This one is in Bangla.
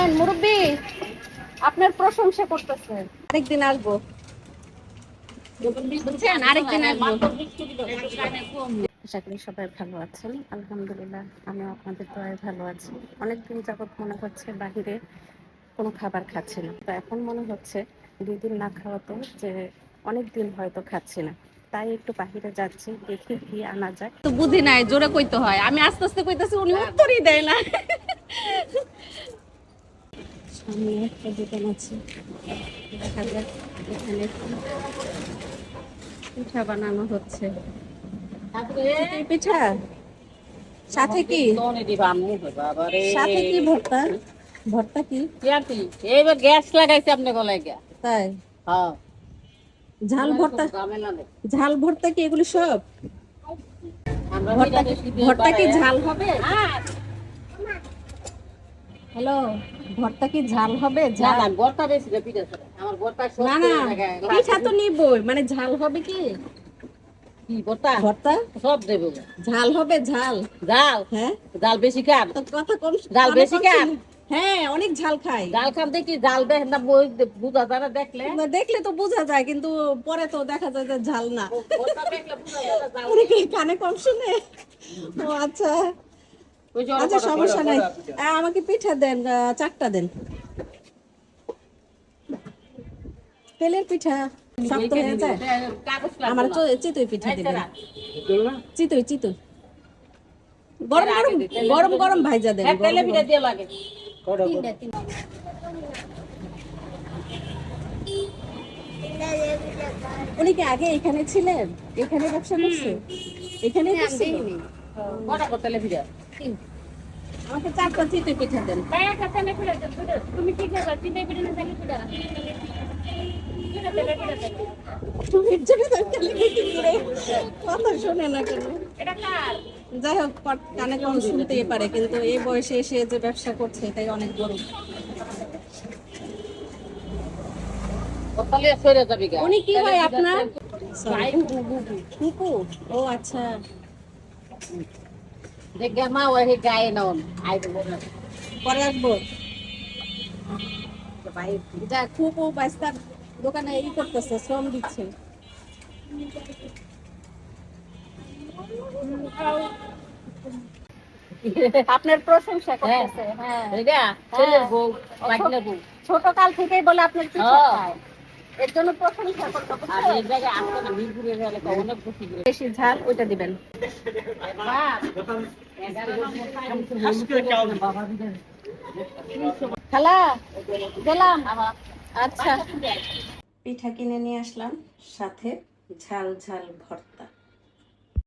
শুনেন মুরব্বি, আপনার প্রশংসা করতেছে। আরেকদিন আসবো, বুঝছেন, আরেকদিন আসবো। আশা করি সবাই ভালো আছেন। আলহামদুলিল্লাহ আমিও আপনাদের দোয়ায় ভালো আছি। অনেকদিন যাবত মনে হচ্ছে বাহিরে কোনো খাবার খাচ্ছি না, তো এখন মনে হচ্ছে 2 দিন না খাওয়াতে যে অনেক দিন হয়তো খাচ্ছি না, তাই একটু বাহিরে যাচ্ছি, দেখি কি আনা যায়। তো বুঝি নাই, জোরে কইতে হয়। আমি আস্তে আস্তে কইতেছি, উনি উত্তরই দেয় না। সামনে একটা দোকান আছে, দেখা যাক এখানে পিঠা বানানো হচ্ছে। পিঠা সাথে কি, সাথে কি ভর্তা? ভর্তা কি? এইবার গ্যাস লাগাইছে আপনি গলায় গিয়া। তাই? হ্যাঁ, ঝাল ভর্তা, ঝাল ভর্তা কি এগুলি সব? আমরা ভর্তা ভর্তা কি ঝাল হবে? হ্যালো, ভর্তা কি ঝাল হবে? না না, ভর্তা বেশি না, পিঠা ছাড়া। আমার ভর্তা সব না না, পিঠা তো নিবই, মানে ঝাল হবে কি? কি ভর্তা? ভর্তা সব দেবো। ঝাল হবে? ঝাল জাল? হ্যাঁ, জাল বেশি খান? তো কথা কম। জাল বেশি খান? হ্যাঁ, অনেক ঝাল খাই। জাল খান দেখি, জাল দেখেন না, বই বুঝা যায় না দেখলে। না, দেখলে তো বোঝা যায়, কিন্তু পরে তো দেখা যায় যে ঝাল না। ভর্তা দেখলে বুঝা যায় না জাল। উনি কি কানে কম শুনে? ও আচ্ছা, ওই যে আচ্ছা সমস্যা নাই। আমাকে পিঠা দেন, 4টা দেন। তেলের পিঠা শক্ত হয়ে যায়। কাগজ আমার লাগবে না। চিতই পিঠা দিবেন। না। চিতই চিতই গরম গরম গরম গরম ভাইজা দেন। হ্যাঁ, তেলে পিঠা দিয়ে লাগে। উনি কি আগে এখানে ছিলেন? এখানে ব্যবসা করছে? এখানে কটা করে তেলে পিঠা? আমাকে 4টা চিতই পিঠা দেন। তুমি কি খাবা? চিতই পিঠা না তেলে পিঠা? তুমি এর জন্য তো তেলে পিঠা করে কথা শোনে না কেন? এটা কার? যাই হোক, কানে কম শুনতেই পারে, কিন্তু এই বয়সে এসে যে ব্যবসা করছে এটাই অনেক বড়। তাহলে সরে যাবি গা। উনি কি হয় আপনার? ভাই ফুপু? ও আচ্ছা। দেখে মা ওই গায়ে নন আইবো না। পরে আসবো। ভাই যা, ফুপু বাইস্তার দোকানে ই করতেছে, শ্রম দিচ্ছে। আপনার প্রশংসা করতেছে। হ্যাঁ, এটা ছেলের বউ, বাইকলের বউ। ছোট কাল থেকেই বলে আপনার পিঠা খায়, এর জন্য প্রশংসা করতে। আর এই জায়গায় আসতে না, মিরপুরে গেলে তো অনেক খুশি করে। বেশি ঝাল ওইটা দিবেন। খালা গেলাম। আচ্ছা, পিঠা কিনে নিয়ে আসলাম, সাথে ঝাল ঝাল ভর্তা।